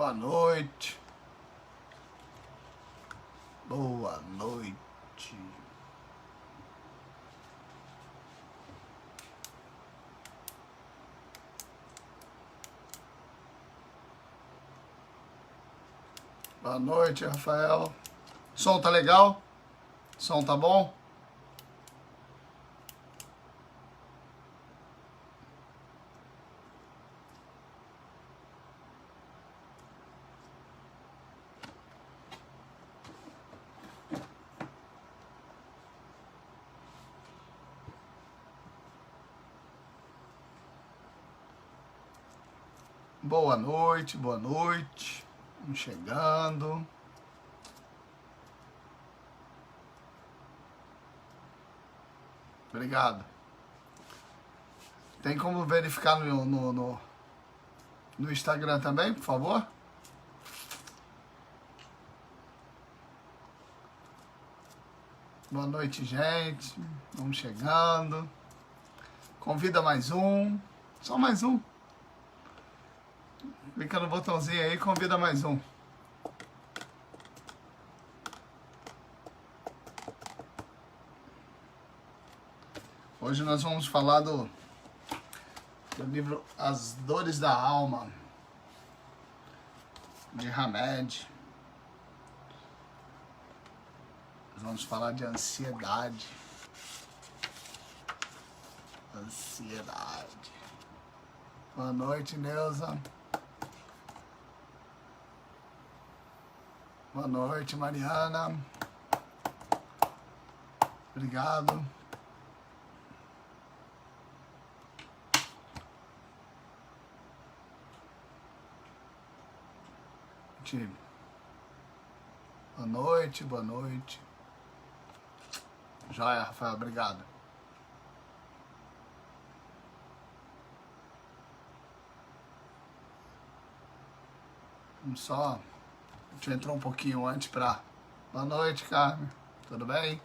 Boa noite. Boa noite. Boa noite, Rafael. Som tá legal? Som tá bom? Boa noite, boa noite. Vamos chegando. Obrigado. Tem como verificar no Instagram também, por favor? Boa noite, gente. Vamos chegando. Convida mais um. Só mais um. Clica no botãozinho aí e convida mais um. Hoje nós vamos falar do livro As Dores da Alma, de Hamed. Nós vamos falar de ansiedade. Ansiedade. Boa noite, Neuza. Boa noite, Mariana. Obrigado. Boa noite, boa noite. Joia, Rafael, obrigado. Vamos só... A gente entrou um pouquinho antes pra... Boa noite, Carmen. Tudo bem?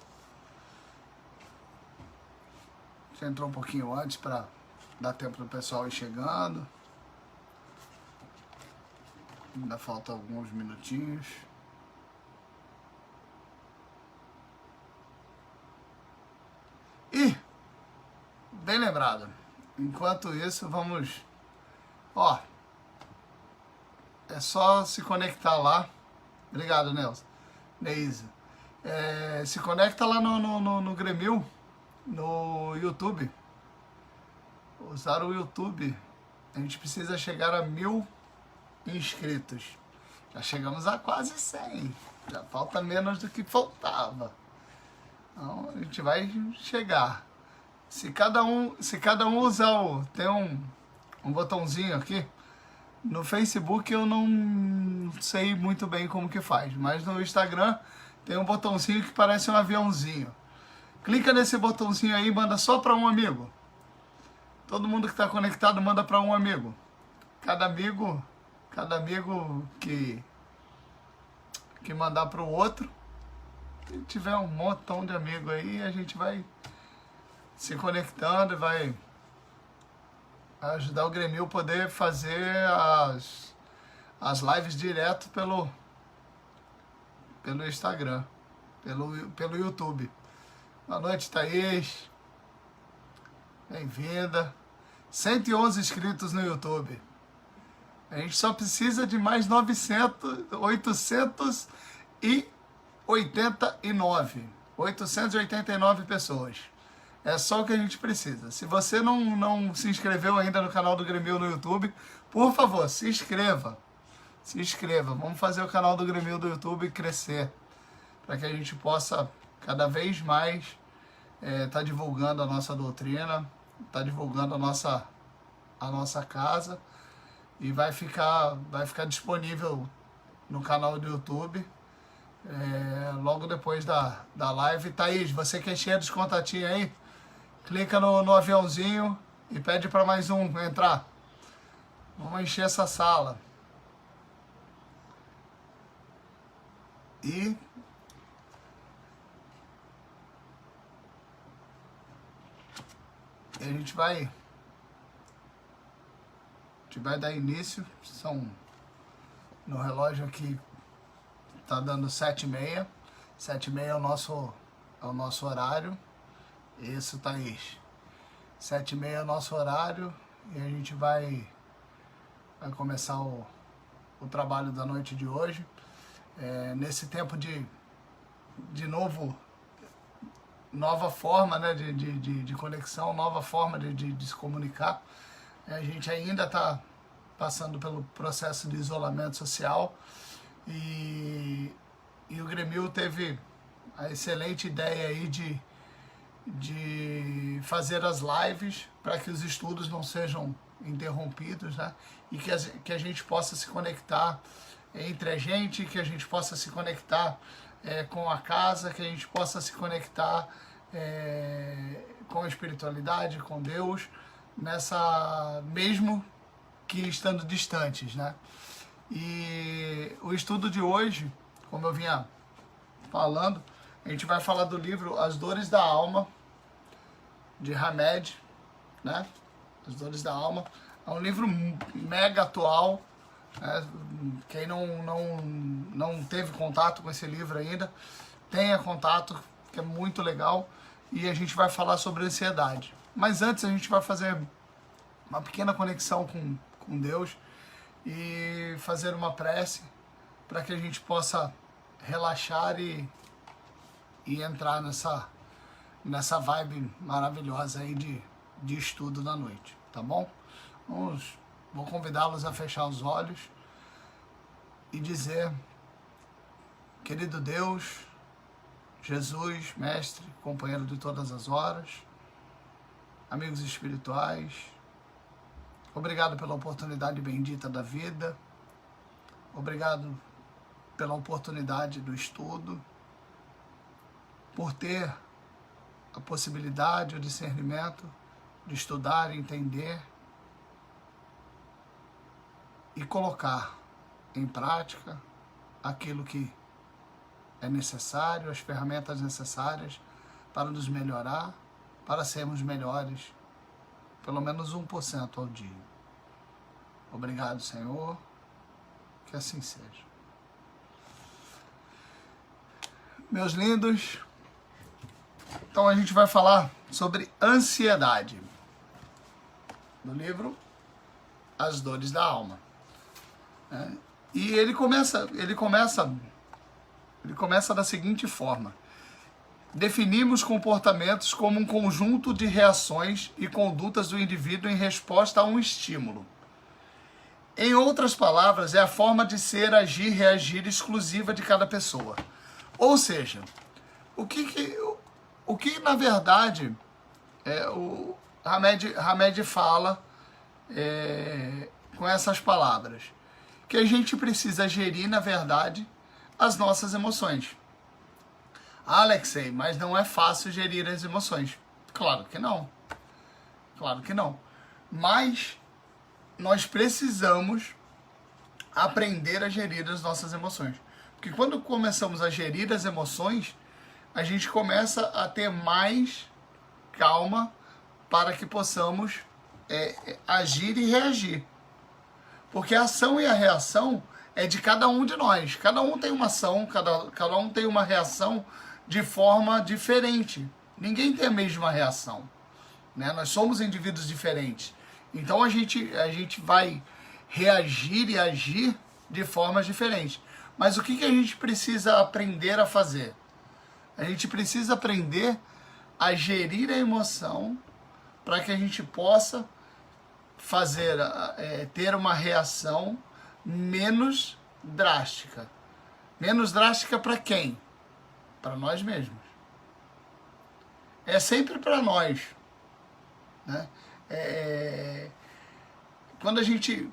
A gente entrou um pouquinho antes pra dar tempo do pessoal ir chegando. Ainda falta alguns minutinhos. E, bem lembrado, enquanto isso vamos... Ó, é só se conectar lá. Obrigado, Nelson. Neisa. Se conecta lá no Grêmio, no YouTube. Usar o YouTube. A gente precisa chegar a 1000 inscritos. Já chegamos a quase 100. Já falta menos do que faltava. Então a gente vai chegar. Se cada um usar tem um botãozinho aqui. No Facebook eu não sei muito bem como que faz, mas no Instagram tem um botãozinho que parece um aviãozinho. Clica nesse botãozinho aí e manda só para um amigo. Todo mundo que está conectado manda para um amigo. Cada amigo que mandar para o outro, se tiver um montão de amigos aí, a gente vai se conectando e vai ajudar o Grêmio a poder fazer as lives direto pelo Instagram, pelo YouTube. Boa noite, Thaís. Bem-vinda. 111 inscritos no YouTube. A gente só precisa de mais 889 pessoas. É só o que a gente precisa. Se você não se inscreveu ainda no canal do Grêmio no YouTube, por favor, se inscreva. Se inscreva. Vamos fazer o canal do Grêmio do YouTube crescer. Para que a gente possa cada vez mais tá divulgando a nossa doutrina, tá divulgando a nossa casa. E vai ficar disponível no canal do YouTube logo depois da live. Thaís, você que é cheia dos contatinhos aí, clica no aviãozinho e pede para mais um entrar. Vamos encher essa sala. E a gente vai dar início. São No relógio aqui tá dando 7h30. 7h30 é o nosso horário. Isso, Thaís. 7h30 é o nosso horário e a gente vai começar o trabalho da noite de hoje. Nesse tempo de nova forma, né, de conexão, nova forma de se comunicar. A gente ainda está passando pelo processo de isolamento social e o Grêmio teve a excelente ideia aí de fazer as lives para que os estudos não sejam interrompidos, né? E que a gente possa se conectar entre a gente, que a gente possa se conectar com a casa, que a gente possa se conectar com a espiritualidade, com Deus, mesmo que estando distantes, né? E o estudo de hoje, como eu vinha falando, a gente vai falar do livro As Dores da Alma, de Hamed, né? As Dores da Alma. É um livro mega atual. Quem não teve contato com esse livro ainda, tenha contato, que é muito legal. E a gente vai falar sobre ansiedade. Mas antes a gente vai fazer uma pequena conexão com Deus e fazer uma prece para que a gente possa relaxar e entrar nessa vibe maravilhosa aí de estudo da noite, tá bom? Vou convidá-los a fechar os olhos e dizer: querido Deus, Jesus, mestre, companheiro de todas as horas, amigos espirituais, obrigado pela oportunidade bendita da vida, obrigado pela oportunidade do estudo, por ter a possibilidade, o discernimento de estudar, entender e colocar em prática aquilo que é necessário, as ferramentas necessárias para nos melhorar, para sermos melhores, pelo menos 1% ao dia. Obrigado, Senhor, que assim seja. Meus lindos, então a gente vai falar sobre ansiedade, no livro As Dores da Alma. E ele começa da seguinte forma: definimos comportamentos como um conjunto de reações e condutas do indivíduo em resposta a um estímulo. Em outras palavras, é a forma de ser, agir, reagir exclusiva de cada pessoa. Ou seja, o que na verdade o Hamed fala com essas palavras? Que a gente precisa gerir, na verdade, as nossas emoções. Alexei, mas não é fácil gerir as emoções. Claro que não. Claro que não. Mas nós precisamos aprender a gerir as nossas emoções. Porque quando começamos a gerir as emoções, a gente começa a ter mais calma para que possamos agir e reagir. Porque a ação e a reação é de cada um de nós. Cada um tem uma ação, cada um tem uma reação de forma diferente. Ninguém tem a mesma reação, né? Nós somos indivíduos diferentes. Então a gente vai reagir e agir de formas diferentes. Mas o que a gente precisa aprender a fazer? A gente precisa aprender a gerir a emoção para que a gente possa ter uma reação menos drástica. Menos drástica para quem? Para nós mesmos. É sempre para nós, né? Quando a gente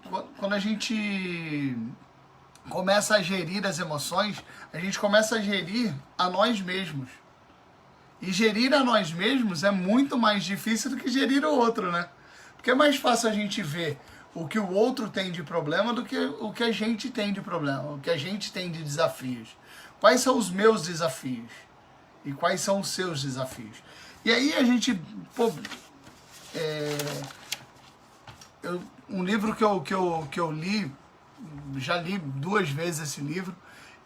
começa a gerir as emoções, a gente começa a gerir a nós mesmos. E gerir a nós mesmos é muito mais difícil do que gerir o outro, né? Porque é mais fácil a gente ver o que o outro tem de problema do que o que a gente tem de problema, o que a gente tem de desafios. Quais são os meus desafios? E quais são os seus desafios? E aí a gente... um livro que eu li já li 2 vezes esse livro,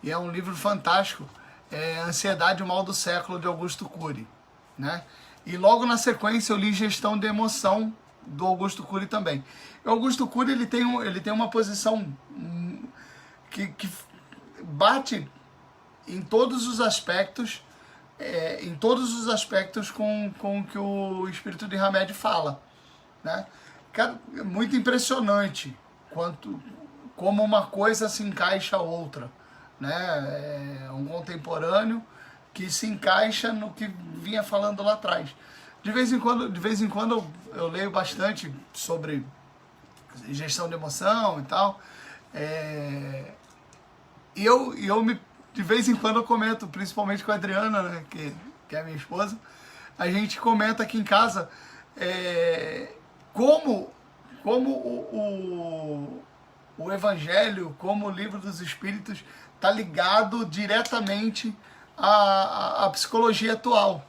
e é um livro fantástico, Ansiedade, o Mal do Século, de Augusto Cury, né? E logo na sequência eu li Gestão de Emoção, do Augusto Cury também. O Augusto Cury, ele tem uma posição que bate em todos os aspectos, com o que o Espírito de Hamed fala, né? Cara, é muito impressionante como uma coisa se encaixa a outra, né? É um contemporâneo que se encaixa no que vinha falando lá atrás. De vez em quando eu leio bastante sobre gestão de emoção e tal, e de vez em quando eu comento, principalmente com a Adriana, né, que é minha esposa, a gente comenta aqui em casa como o Evangelho, como o Livro dos Espíritos, está ligado diretamente à psicologia atual,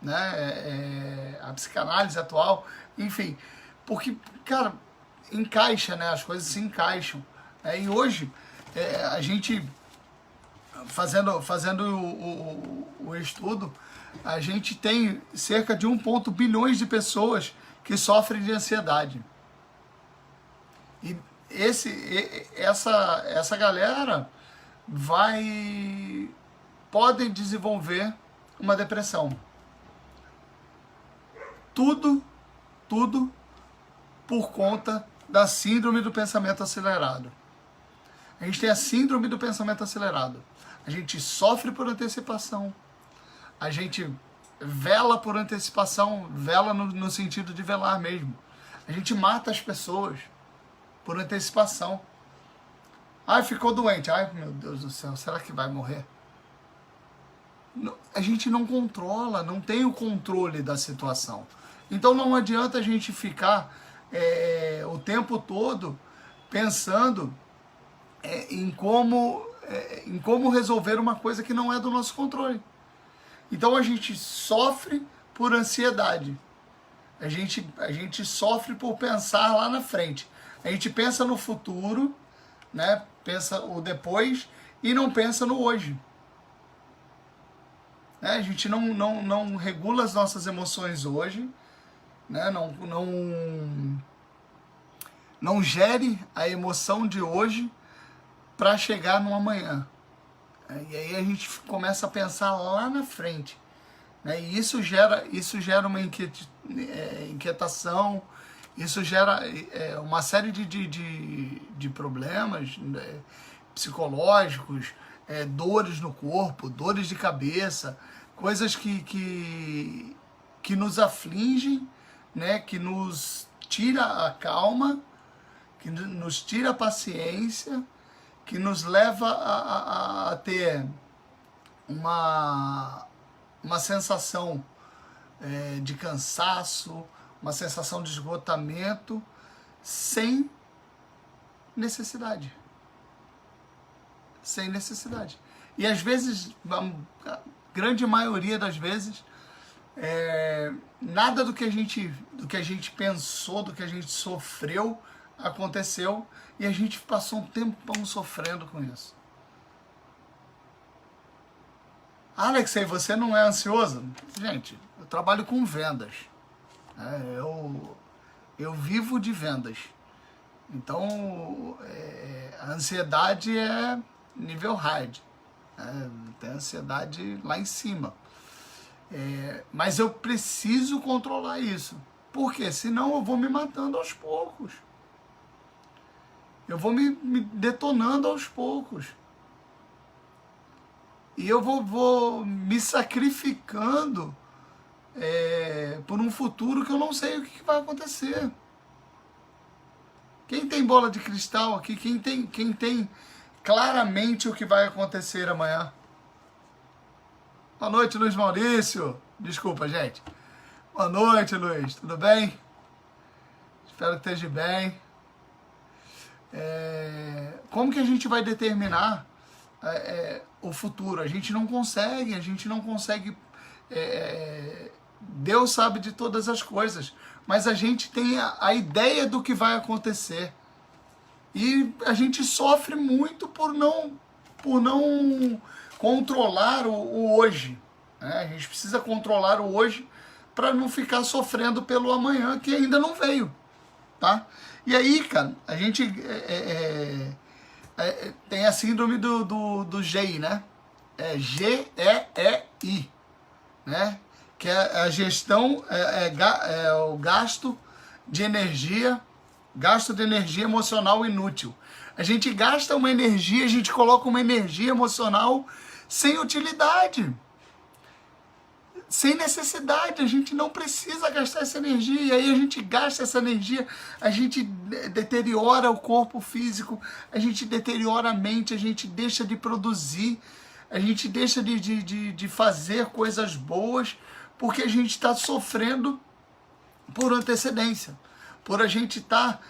né? A psicanálise atual, enfim, porque, cara, encaixa, né? As coisas se encaixam. E hoje, a gente, fazendo o estudo, a gente tem cerca de 1 bilhões de pessoas que sofrem de ansiedade. E essa galera pode desenvolver uma depressão. Tudo por conta da síndrome do pensamento acelerado. A gente tem a síndrome do pensamento acelerado. A gente sofre por antecipação. A gente vela por antecipação, vela no sentido de velar mesmo. A gente mata as pessoas por antecipação. Ai, ficou doente. Ai, meu Deus do céu, será que vai morrer? A gente não controla, não tem o controle da situação. Então não adianta a gente ficar o tempo todo pensando em como resolver uma coisa que não é do nosso controle. Então a gente sofre por ansiedade. A gente sofre por pensar lá na frente. A gente pensa no futuro, né? Pensa o depois e não pensa no hoje. A gente não regula as nossas emoções hoje, né? Não gere a emoção de hoje para chegar no amanhã. E aí a gente começa a pensar lá na frente, né? E isso gera uma inquietação, isso gera uma série de problemas, né, psicológicos, dores no corpo, dores de cabeça, coisas que nos afligem, né, que nos tira a calma, que nos tira a paciência, que nos leva a ter uma sensação de cansaço, uma sensação de esgotamento, sem necessidade. Sem necessidade. E às vezes, a grande maioria das vezes, nada do que a gente pensou, do que a gente sofreu, aconteceu, e a gente passou um tempão sofrendo com isso. Alexei, você não é ansioso? Gente, eu trabalho com vendas. Eu vivo de vendas. Então, a ansiedade é nível hard. Tem ansiedade lá em cima. Mas eu preciso controlar isso. Por quê? Senão eu vou me matando aos poucos. Eu vou me detonando aos poucos. E eu vou me sacrificando por um futuro que eu não sei o que vai acontecer. Quem tem bola de cristal aqui? Quem tem claramente o que vai acontecer amanhã? Boa noite, Luiz Maurício. Desculpa, gente. Boa noite, Luiz. Tudo bem? Espero que esteja bem. Como que a gente vai determinar o futuro? A gente não consegue. Deus sabe de todas as coisas, mas a gente tem a ideia do que vai acontecer. E a gente sofre muito por não controlar o hoje. Né? A gente precisa controlar o hoje para não ficar sofrendo pelo amanhã que ainda não veio. Tá? E aí, cara, a gente tem a síndrome do GEI, né? GEEI, né? Que é a gestão, o gasto de energia emocional inútil. A gente gasta uma energia, a gente coloca uma energia emocional sem utilidade, sem necessidade. A gente não precisa gastar essa energia, e aí a gente gasta essa energia, a gente deteriora o corpo físico, a gente deteriora a mente, a gente deixa de produzir, a gente deixa de fazer coisas boas, porque a gente está sofrendo por antecedência, por a gente estar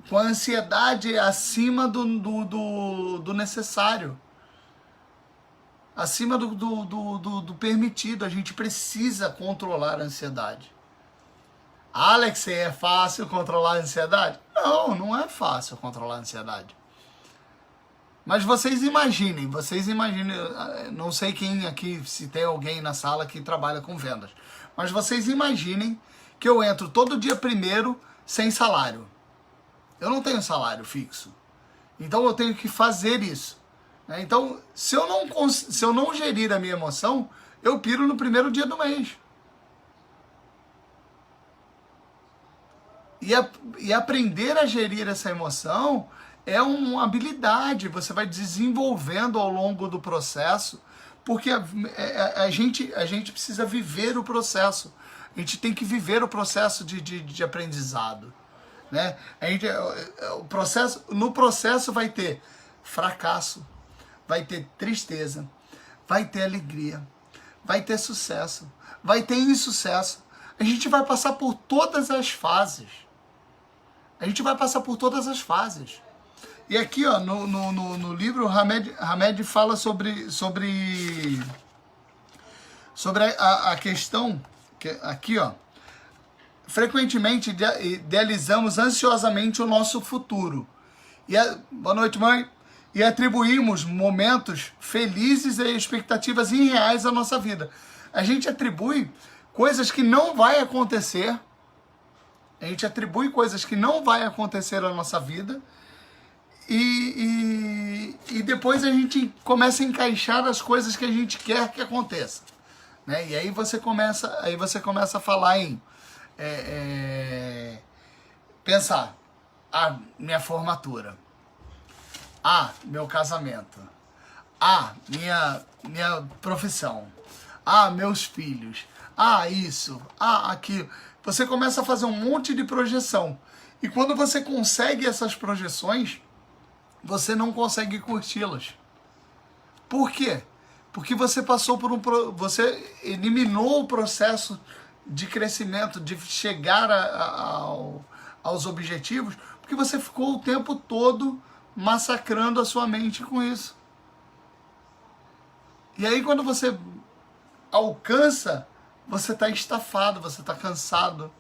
com a ansiedade acima do necessário, acima do permitido. A gente precisa controlar a ansiedade. Alex, é fácil controlar a ansiedade? Não, não é fácil controlar a ansiedade. Mas vocês imaginem, não sei quem aqui, se tem alguém na sala que trabalha com vendas, mas vocês imaginem que eu entro todo dia primeiro sem salário. Eu não tenho salário fixo. Então eu tenho que fazer isso. Então, se eu não gerir a minha emoção, eu piro no primeiro dia do mês. E aprender a gerir essa emoção é uma habilidade, você vai desenvolvendo ao longo do processo, porque a gente precisa viver o processo. A gente tem que viver o processo de aprendizado. Né? No processo vai ter fracasso, vai ter tristeza, vai ter alegria, vai ter sucesso, vai ter insucesso. A gente vai passar por todas as fases. A gente vai passar por todas as fases. E aqui, ó, no livro, Hamed fala sobre a questão, que aqui, ó, frequentemente idealizamos ansiosamente o nosso futuro. Boa noite, mãe. E atribuímos momentos felizes e expectativas irreais à nossa vida. A gente atribui coisas que não vai acontecer. A gente atribui coisas que não vai acontecer na nossa vida. E depois a gente começa a encaixar as coisas que a gente quer que aconteça, né? E aí você começa a falar em pensar: minha formatura, meu casamento, minha profissão, meus filhos, isso, aquilo. Você começa a fazer um monte de projeção, e quando você consegue essas projeções, você não consegue curti-las. Por quê? Porque você passou você eliminou o processo de crescimento, de chegar aos objetivos, porque você ficou o tempo todo massacrando a sua mente com isso. E aí quando você alcança, você está estafado, você está cansado,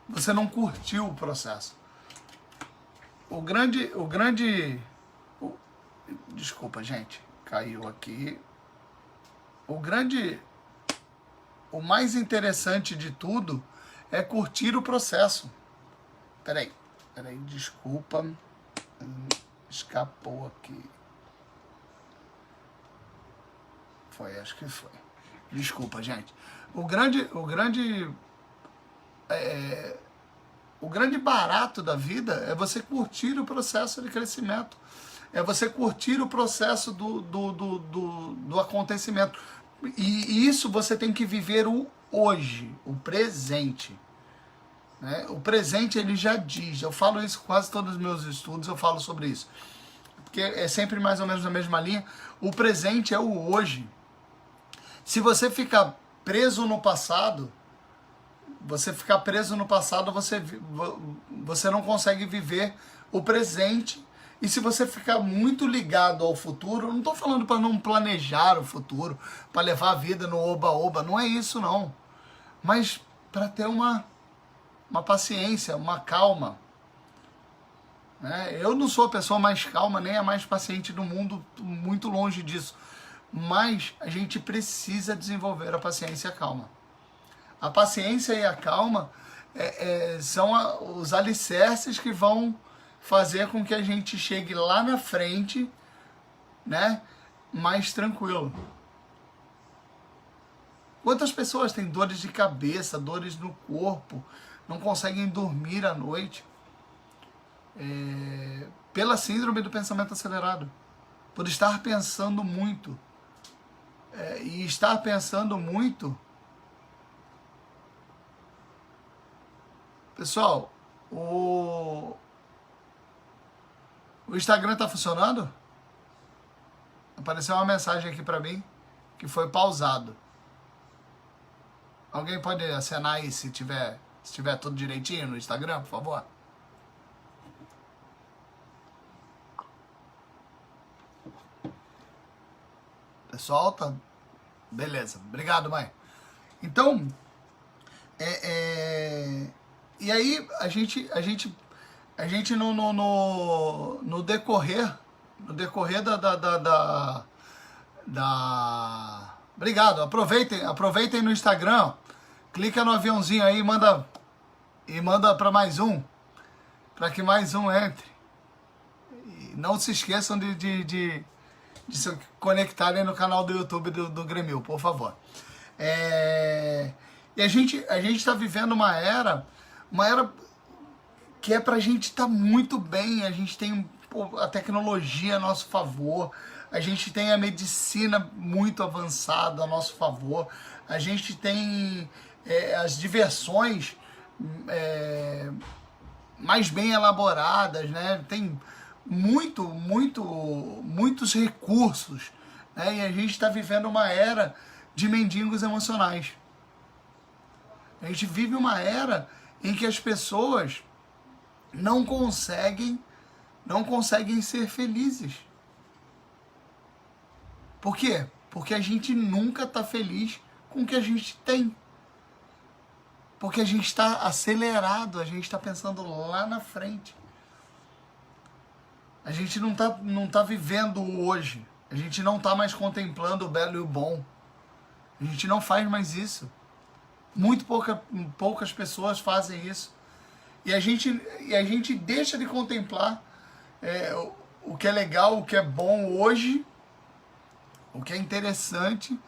você não curtiu o processo. Desculpa, gente, caiu aqui. O mais interessante de tudo é curtir o processo. Peraí, desculpa, escapou aqui. Acho que foi. Desculpa, gente. O grande barato da vida é você curtir o processo de crescimento. É você curtir o processo do acontecimento. E isso você tem que viver o hoje, o presente. Né? O presente, ele já diz. Eu falo isso quase todos os meus estudos, eu falo sobre isso. Porque é sempre mais ou menos na mesma linha. O presente é o hoje. Se você ficar preso no passado, você não consegue viver o presente. E se você ficar muito ligado ao futuro, eu não estou falando para não planejar o futuro, para levar a vida no oba-oba, não é isso não. Mas para ter uma paciência, uma calma. né? Eu não sou a pessoa mais calma, nem a mais paciente do mundo, muito longe disso. Mas a gente precisa desenvolver a paciência e a calma. A paciência e a calma são os alicerces que vão fazer com que a gente chegue lá na frente, né, mais tranquilo. Quantas pessoas têm dores de cabeça, dores no corpo, não conseguem dormir à noite pela síndrome do pensamento acelerado, por estar pensando muito. E estar pensando muito... Pessoal, o Instagram tá funcionando? Apareceu uma mensagem aqui pra mim que foi pausado. Alguém pode acenar aí se tiver tudo direitinho no Instagram, por favor? Pessoal, tá... Beleza. Obrigado, mãe. Então, e aí a gente no decorrer da... Obrigado. Aproveitem no Instagram. Clica no aviãozinho aí e manda para mais um, para que mais um entre. E não se esqueçam de se conectarem no canal do YouTube do Grêmio, por favor. E a gente está vivendo uma era que é pra gente estar muito bem. A gente tem a tecnologia a nosso favor, a gente tem a medicina muito avançada a nosso favor, a gente tem as diversões mais bem elaboradas, né? Tem muitos recursos, né? E a gente está vivendo uma era de mendigos emocionais. A gente vive uma era em que as pessoas não conseguem ser felizes. Por quê? Porque a gente nunca está feliz com o que a gente tem. Porque a gente está acelerado, a gente está pensando lá na frente. A gente não tá vivendo o hoje. A gente não está mais contemplando o belo e o bom. A gente não faz mais isso. Muito poucas pessoas fazem isso. E a gente deixa de contemplar o que é legal, o que é bom hoje, o que é interessante,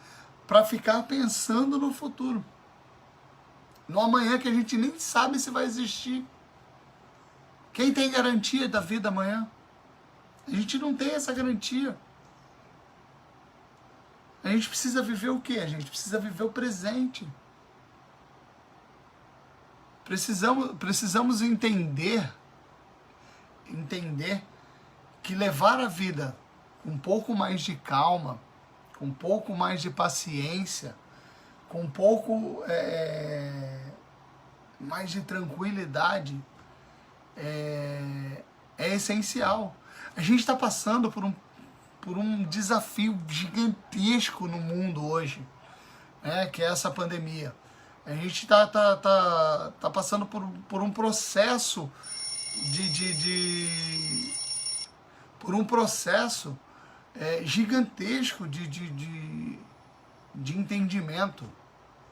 para ficar pensando no futuro. No amanhã que a gente nem sabe se vai existir. Quem tem garantia da vida amanhã? A gente não tem essa garantia. A gente precisa viver o quê? A gente precisa viver o presente. Precisamos entender que levar a vida com um pouco mais de calma, com um pouco mais de paciência, com um pouco mais de tranquilidade é essencial. A gente está passando por um desafio gigantesco no mundo hoje, né, que é essa pandemia. A gente tá passando por um processo gigantesco de entendimento,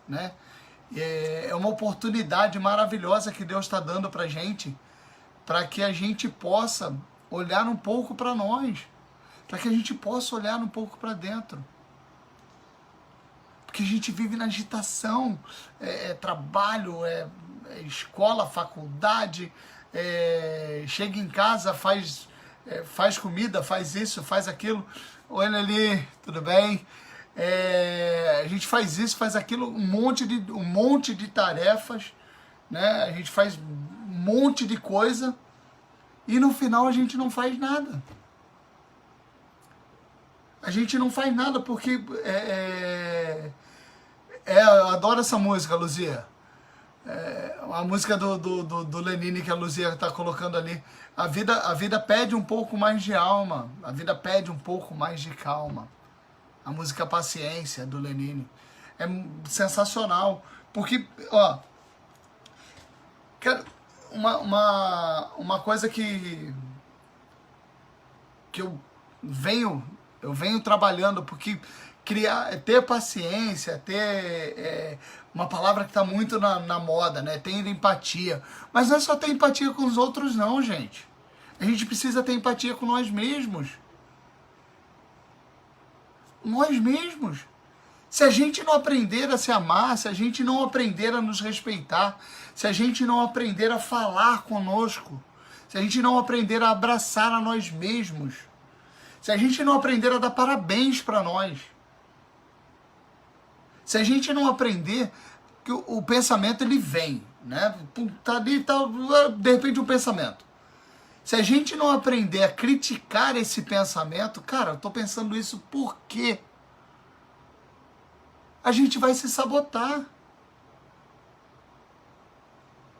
né? É uma oportunidade maravilhosa que Deus está dando para gente, para que a gente possa olhar um pouco para nós, para que a gente possa olhar um pouco para dentro. Porque a gente vive na agitação, trabalho, escola, faculdade, chega em casa, faz comida, faz isso, faz aquilo. Oi, Nelly, tudo bem? A gente faz isso, faz aquilo, um monte de tarefas, né? A gente faz um monte de coisa e no final a gente não faz nada. A gente não faz nada porque... eu adoro essa música, Luzia. A música do Lenine que a Luzia está colocando ali. A vida pede um pouco mais de alma. A vida pede um pouco mais de calma. A música Paciência, do Lenine. É sensacional. Porque, ó... Cara, uma coisa que que eu venho trabalhando, porque ter paciência, ter uma palavra que está muito na moda, né? Ter empatia. Mas não é só ter empatia com os outros, não, gente. A gente precisa ter empatia com nós mesmos. Nós mesmos. Se a gente não aprender a se amar, se a gente não aprender a nos respeitar, se a gente não aprender a falar conosco, se a gente não aprender a abraçar a nós mesmos, se a gente não aprender a dar parabéns para nós, se a gente não aprender que o pensamento ele vem, né? Tá ali, tá, de repente um pensamento. Se a gente não aprender a criticar esse pensamento, cara, eu tô pensando isso por quê? A gente vai se sabotar.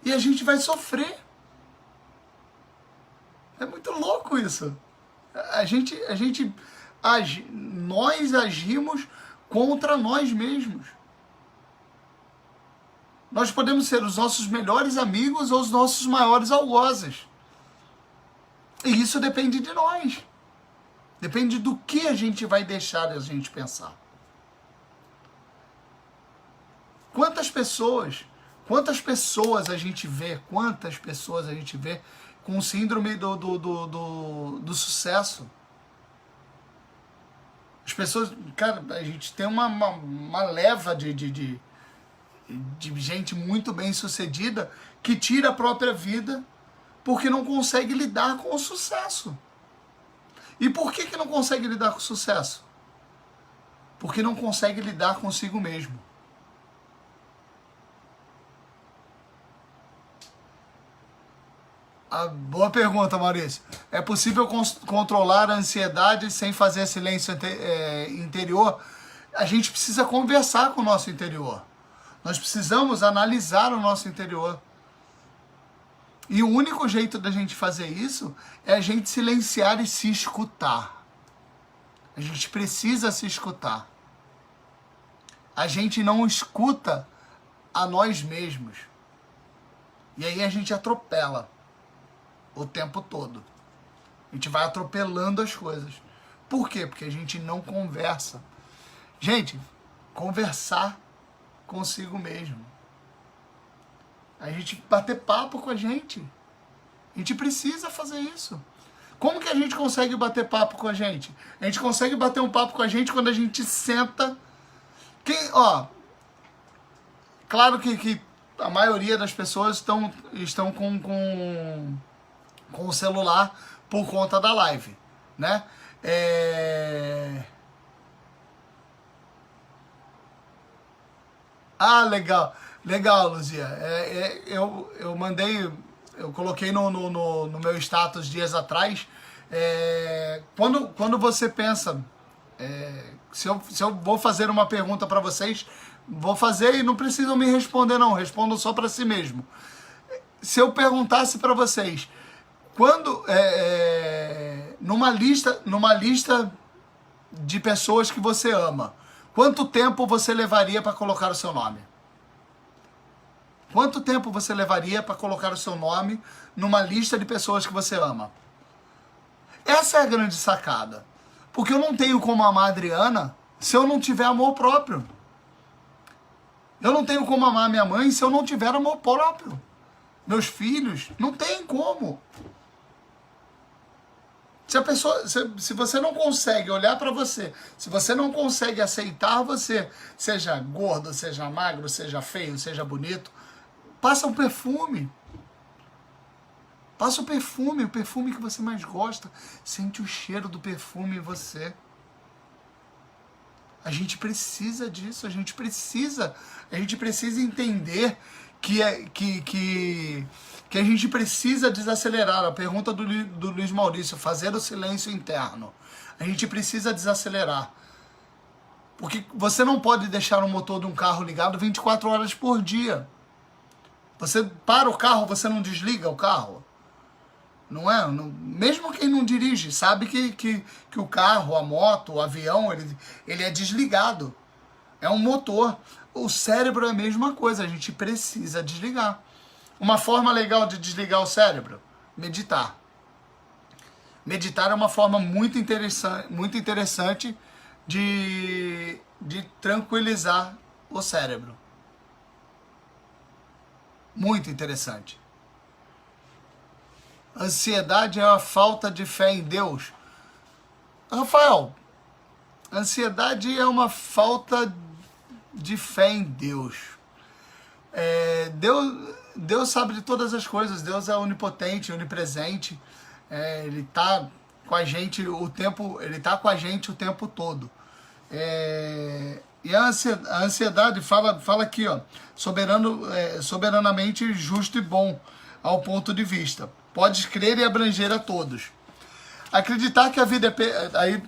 E a gente vai sofrer. É muito louco isso. Nós agimos contra nós mesmos. Nós podemos ser os nossos melhores amigos ou os nossos maiores algozes. E isso depende de nós. Depende do que a gente vai deixar a gente pensar. Quantas pessoas a gente vê com síndrome do sucesso? As pessoas, cara, a gente tem uma leva de gente muito bem sucedida que tira a própria vida porque não consegue lidar com o sucesso. E por que não consegue lidar com o sucesso? Porque não consegue lidar consigo mesmo. Boa pergunta, Maurício. É possível controlar a ansiedade sem fazer silêncio interior? A gente precisa conversar com o nosso interior. Nós precisamos analisar o nosso interior. E o único jeito da gente fazer isso é a gente silenciar e se escutar. A gente precisa se escutar. A gente não escuta a nós mesmos. E aí a gente atropela o tempo todo. A gente vai atropelando as coisas. Por quê? Porque a gente não conversa. Gente, conversar consigo mesmo. A gente bater papo com a gente. A gente precisa fazer isso. Como que a gente consegue bater papo com a gente? A gente consegue bater um papo com a gente quando a gente senta. Claro que a maioria das pessoas estão com o celular por conta da live, né? Legal. Legal, Luzia. Eu coloquei no meu status dias atrás. Quando você pensa, se eu vou fazer uma pergunta para vocês, vou fazer e não precisam me responder não, respondam só para si mesmo. Se eu perguntasse para vocês, quando numa lista de pessoas que você ama, quanto tempo você levaria para colocar o seu nome? Quanto tempo você levaria para colocar o seu nome numa lista de pessoas que você ama? Essa é a grande sacada. Porque eu não tenho como amar a Adriana se eu não tiver amor próprio. Eu não tenho como amar minha mãe se eu não tiver amor próprio. Meus filhos, não tem como. Se você não consegue olhar para você, se você não consegue aceitar você, seja gordo, seja magro, seja feio, seja bonito, passa um perfume. Passa o perfume que você mais gosta. Sente o cheiro do perfume em você. A gente precisa disso, a gente precisa entender que a gente precisa desacelerar. A pergunta do Luiz Maurício, fazer o silêncio interno. A gente precisa desacelerar. Porque você não pode deixar o motor de um carro ligado 24 horas por dia. Você para o carro, você não desliga o carro. Não é? Mesmo quem não dirige sabe que o carro, a moto, o avião, ele é desligado. É um motor. O cérebro é a mesma coisa, a gente precisa desligar. Uma forma legal de desligar o cérebro? Meditar. Meditar é uma forma muito interessante de tranquilizar o cérebro. Muito interessante. Ansiedade é a falta de fé em Deus. Rafael, ansiedade é uma falta de fé em Deus. Deus sabe de todas as coisas. Deus é onipotente, onipresente. Ele está com a gente o tempo todo. E a ansiedade fala aqui, ó, soberanamente justo e bom ao ponto de vista. Podes crer e abranger a todos. Acreditar que a vida é... Aí,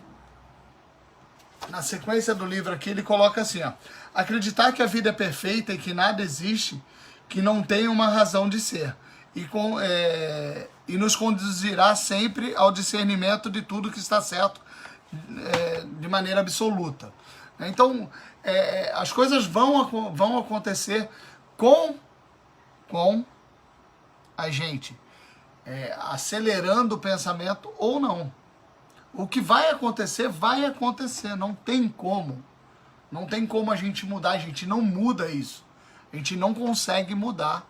na sequência do livro aqui, ele coloca assim, ó. Acreditar que a vida é perfeita e que nada existe que não tem uma razão de ser. E nos conduzirá sempre ao discernimento de tudo que está certo de maneira absoluta. Então, as coisas vão acontecer com a gente acelerando o pensamento ou não. O que vai acontecer, não tem como. Não tem como a gente mudar, a gente não muda isso. A gente não consegue mudar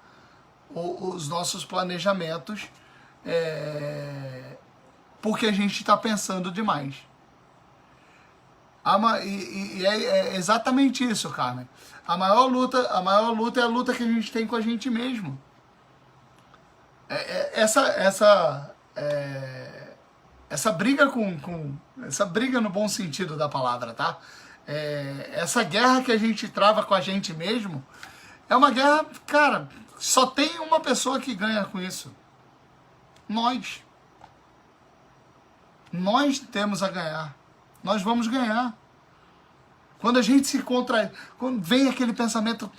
os nossos planejamentos porque a gente está pensando demais. É exatamente isso, Carmen. A maior luta é a luta que a gente tem com a gente mesmo. Essa briga essa briga no bom sentido da palavra, tá? Essa guerra que a gente trava com a gente mesmo é uma guerra, cara, só tem uma pessoa que ganha com isso. Nós temos a ganhar. Nós vamos ganhar. Quando a gente se contrai, quando vem aquele pensamento,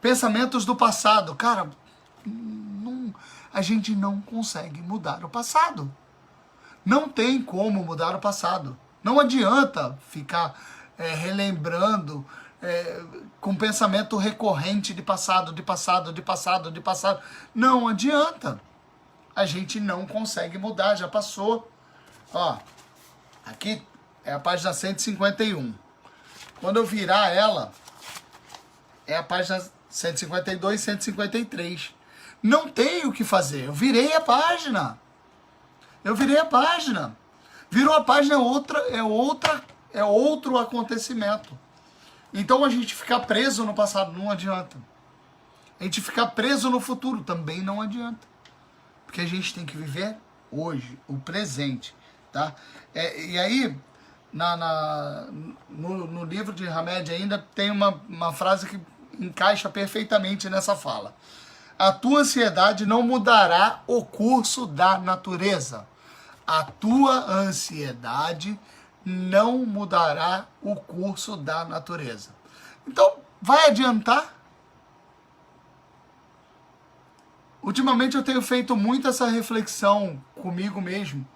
pensamentos do passado, cara, a gente não consegue mudar o passado. Não tem como mudar o passado. Não adianta ficar relembrando com pensamento recorrente de passado. Não adianta. A gente não consegue mudar, já passou. Ó, aqui é a página 151. Quando eu virar ela, é a página 152, 153. Não tem o que fazer. Eu virei a página. Virou a página, é outro acontecimento. Então a gente ficar preso no passado não adianta. A gente ficar preso no futuro também não adianta. Porque a gente tem que viver hoje, o presente, tá? E aí, no livro de Hamed ainda tem uma frase que encaixa perfeitamente nessa fala. A tua ansiedade não mudará o curso da natureza. A tua ansiedade não mudará o curso da natureza. Então, vai adiantar? Ultimamente eu tenho feito muito essa reflexão comigo mesmo,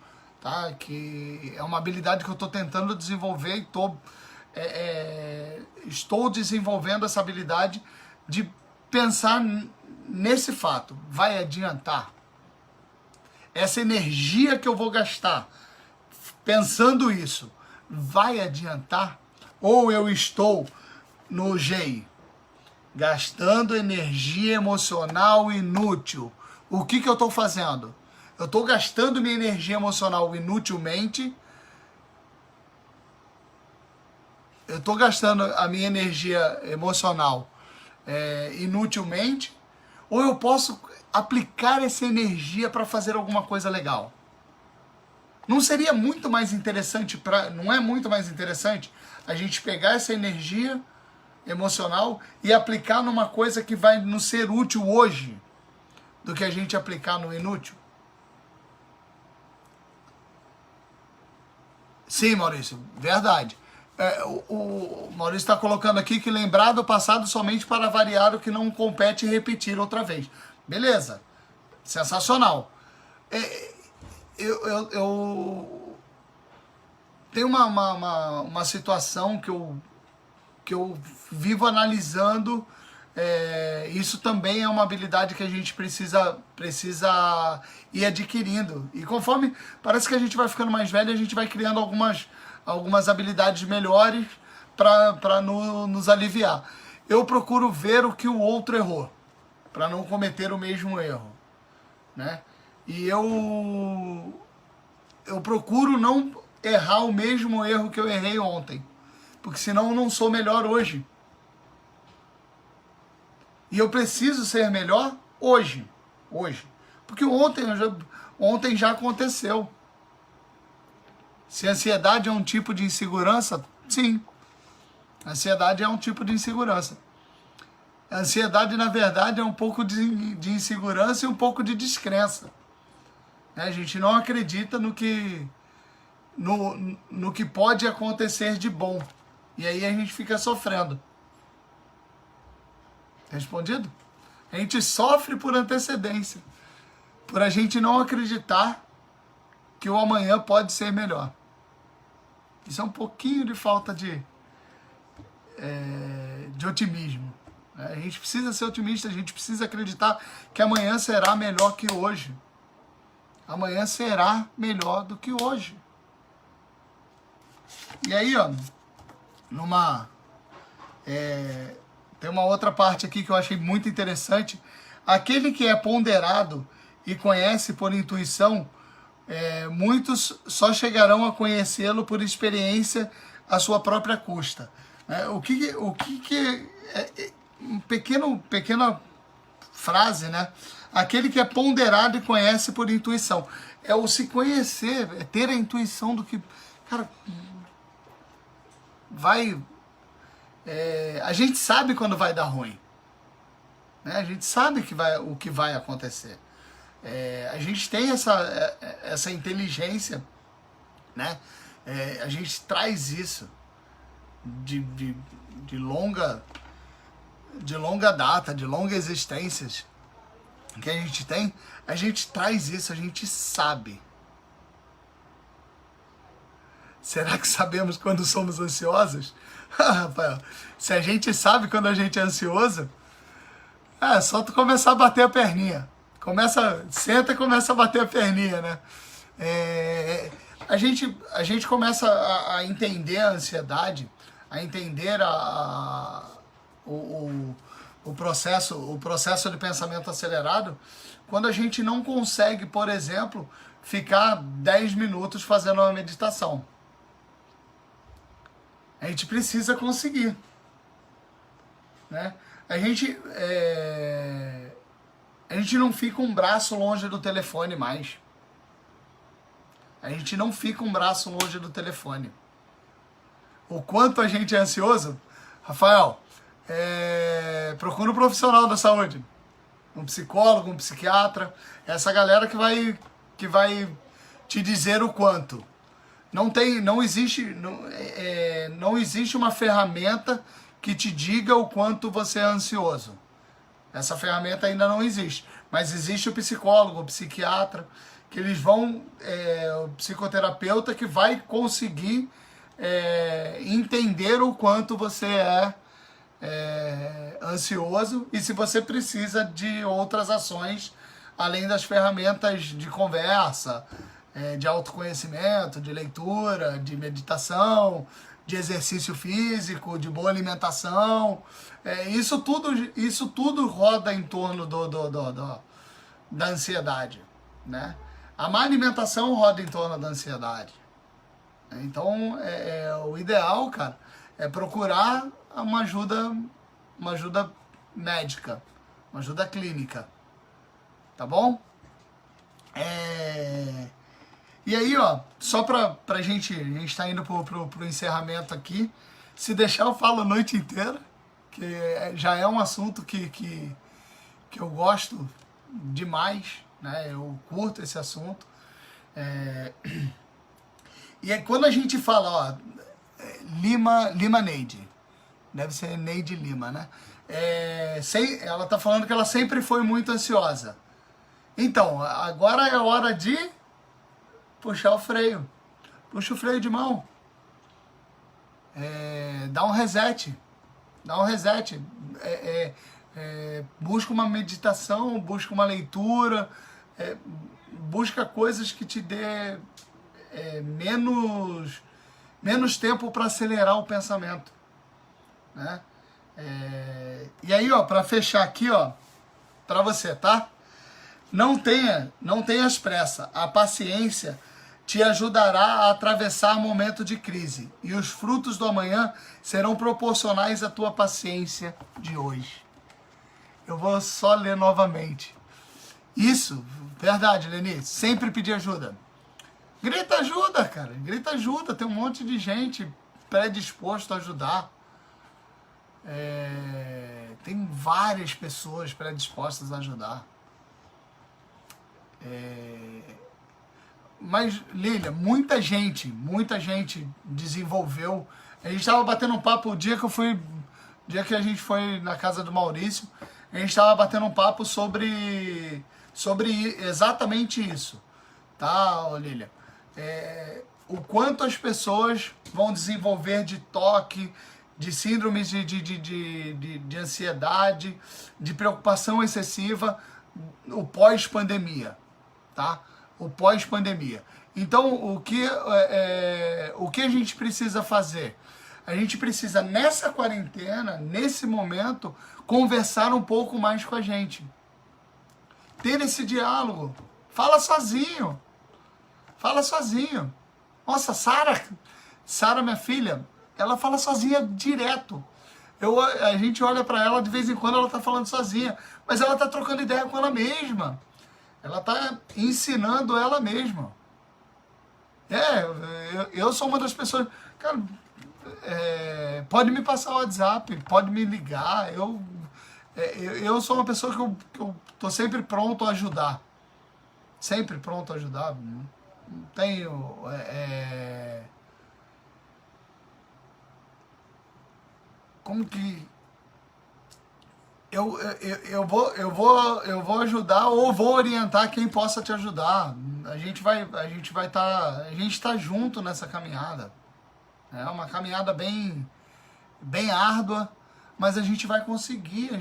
tá? Que é uma habilidade que eu estou tentando desenvolver e estou desenvolvendo essa habilidade de pensar nesse fato. Vai adiantar? Essa energia que eu vou gastar pensando isso, vai adiantar? Ou eu estou no GEI, gastando energia emocional inútil? O que eu estou fazendo? Eu estou gastando minha energia emocional inutilmente? Eu estou gastando a minha energia emocional inutilmente? Ou eu posso aplicar essa energia para fazer alguma coisa legal? Não seria muito mais interessante, não é muito mais interessante a gente pegar essa energia emocional e aplicar numa coisa que vai nos ser útil hoje do que a gente aplicar no inútil? Sim, Maurício, verdade. O Maurício está colocando aqui que lembrar do passado somente para variar o que não compete e repetir outra vez. Beleza, sensacional. Eu tenho uma situação que eu vivo analisando isso também é uma habilidade que a gente precisa ir adquirindo. E conforme parece que a gente vai ficando mais velho, a gente vai criando algumas habilidades melhores para nos aliviar. Eu procuro ver o que o outro errou, para não cometer o mesmo erro, né? E eu procuro não errar o mesmo erro que eu errei ontem, porque senão eu não sou melhor hoje. E eu preciso ser melhor hoje. Porque ontem já aconteceu. Se a ansiedade é um tipo de insegurança, sim. A ansiedade é um tipo de insegurança. A ansiedade, na verdade, é um pouco de insegurança e um pouco de descrença. A gente não acredita no que pode acontecer de bom. E aí a gente fica sofrendo. Respondido? A gente sofre por antecedência. Por a gente não acreditar que o amanhã pode ser melhor. Isso é um pouquinho de falta de otimismo. A gente precisa ser otimista, a gente precisa acreditar que amanhã será melhor que hoje. Amanhã será melhor do que hoje. E aí, ó, tem uma outra parte aqui que eu achei muito interessante. Aquele que é ponderado e conhece por intuição, muitos só chegarão a conhecê-lo por experiência à sua própria custa. Pequena frase, né? Aquele que é ponderado e conhece por intuição. É o se conhecer, é ter a intuição do que, cara, a gente sabe quando vai dar ruim, né? A gente sabe o que vai acontecer. A gente tem essa inteligência, né? A gente traz isso de longa data, de longa existências que a gente tem. A gente traz isso, a gente sabe. Será que sabemos quando somos ansiosos? Rafael, se a gente sabe quando a gente é ansioso, é só tu começar a bater a perninha. Senta e começa a bater a perninha, né? A gente começa a entender a ansiedade, a entender o processo de pensamento acelerado, quando a gente não consegue, por exemplo, ficar 10 minutos fazendo uma meditação. A gente precisa conseguir, né? A gente não fica um braço longe do telefone mais. A gente não fica um braço longe do telefone. O quanto a gente é ansioso, Rafael, procura um profissional da saúde, um psicólogo, um psiquiatra, essa galera que vai te dizer o quanto. Não existe uma ferramenta que te diga o quanto você é ansioso. Essa ferramenta ainda não existe. Mas existe o psicólogo, o psiquiatra, que eles vão, o psicoterapeuta que vai conseguir entender o quanto você é ansioso e se você precisa de outras ações além das ferramentas de conversa, de autoconhecimento, de leitura, de meditação, de exercício físico, de boa alimentação. Isso tudo roda em torno da ansiedade, né? A má alimentação roda em torno da ansiedade. Então, o ideal, cara, é procurar uma ajuda médica, uma ajuda clínica, tá bom? E aí, ó, só a gente tá indo pro encerramento aqui. Se deixar, eu falo a noite inteira, que já é um assunto que eu gosto demais, né? Eu curto esse assunto. E aí, quando a gente fala, ó, Lima Neide, deve ser Neide Lima, né? Ela tá falando que ela sempre foi muito ansiosa. Então, agora é hora de puxar o freio. Puxa o freio de mão. Dá um reset. Busca uma meditação, busca uma leitura, busca coisas que te dê menos tempo para acelerar o pensamento, né? E aí, ó, para fechar aqui, ó, para você, tá? Não tenhas pressa. A paciência te ajudará a atravessar momento de crise, e os frutos do amanhã serão proporcionais à tua paciência de hoje. Eu vou só ler novamente. Isso, verdade, Leni, sempre pedir ajuda. Grita ajuda, cara, grita ajuda. Tem um monte de gente predisposto a ajudar. Tem várias pessoas predispostas a ajudar. Mas, Lília, muita gente desenvolveu. A gente estava batendo um papo o dia que a gente foi na casa do Maurício. A gente estava batendo um papo sobre exatamente isso, tá, Lília? O quanto as pessoas vão desenvolver de toque, de síndromes de ansiedade, de preocupação excessiva, o pós-pandemia, tá? O pós-pandemia. Então, o que a gente precisa fazer? A gente precisa, nessa quarentena, nesse momento, conversar um pouco mais com a gente. Ter esse diálogo. Fala sozinho. Fala sozinho. Nossa, Sara, minha filha, ela fala sozinha direto. A gente olha pra ela, de vez em quando ela tá falando sozinha, mas ela tá trocando ideia com ela mesma. Ela tá ensinando ela mesma. Eu sou uma das pessoas... Cara, pode me passar o WhatsApp, pode me ligar. Eu sou uma pessoa que eu tô sempre pronto a ajudar. Sempre pronto a ajudar. Não tenho... Como que... Eu vou ajudar ou vou orientar quem possa te ajudar. A gente tá junto nessa caminhada. É uma caminhada bem árdua, mas a gente vai conseguir, a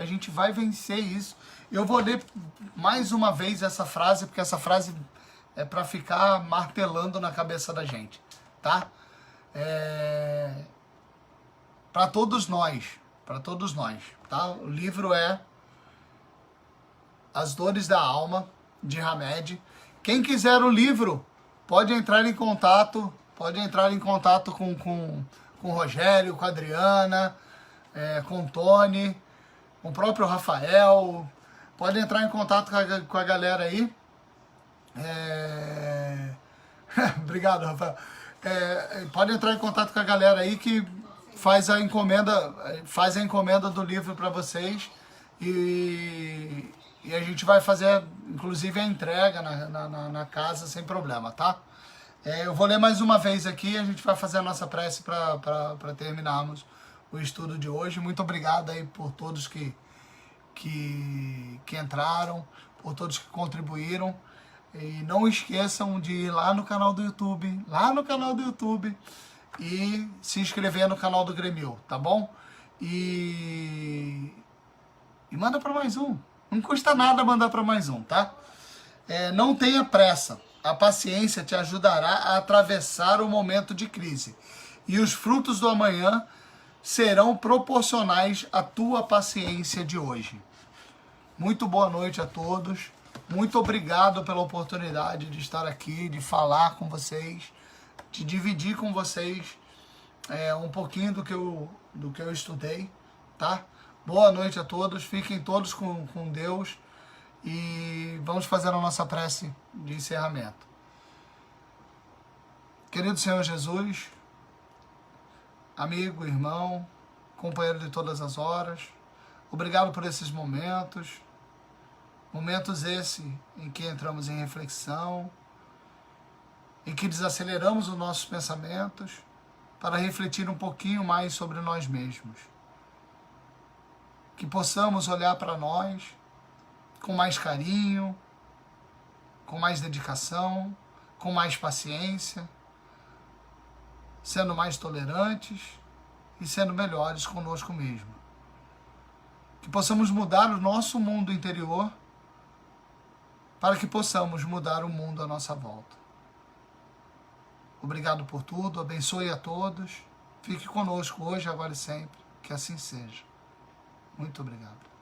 gente vai vencer isso. Eu vou ler mais uma vez essa frase, porque essa frase é para ficar martelando na cabeça da gente, tá? Para todos nós, tá? O livro é As Dores da Alma, de Hamed. Quem quiser o livro, pode entrar em contato com o Rogério, com a Adriana, com o Tony, com o próprio Rafael. Pode entrar em contato com a galera aí. Obrigado, Rafael. Pode entrar em contato com a galera aí que faz a encomenda do livro para vocês e a gente vai fazer, inclusive, a entrega na casa sem problema, tá? Eu vou ler mais uma vez aqui e a gente vai fazer a nossa prece para terminarmos o estudo de hoje. Muito obrigado aí por todos que entraram, por todos que contribuíram. E não esqueçam de ir lá no canal do YouTube, e se inscrever no canal do Grêmio, tá bom? E manda para mais um. Não custa nada mandar para mais um, tá? Não tenha pressa. A paciência te ajudará a atravessar o momento de crise. E os frutos do amanhã serão proporcionais à tua paciência de hoje. Muito boa noite a todos. Muito obrigado pela oportunidade de estar aqui, de falar com vocês, de dividir com vocês um pouquinho do que eu estudei, tá? Boa noite a todos. Fiquem todos com Deus. E vamos fazer a nossa prece de encerramento. Querido Senhor Jesus, amigo, irmão, companheiro de todas as horas, obrigado por esses momentos esse em que entramos em reflexão, em que desaceleramos os nossos pensamentos para refletir um pouquinho mais sobre nós mesmos. Que possamos olhar para nós com mais carinho, com mais dedicação, com mais paciência, sendo mais tolerantes e sendo melhores conosco mesmo. que possamos mudar o nosso mundo interior para que possamos mudar o mundo à nossa volta. Obrigado por tudo, abençoe a todos, fique conosco hoje, agora e sempre, que assim seja. Muito obrigado.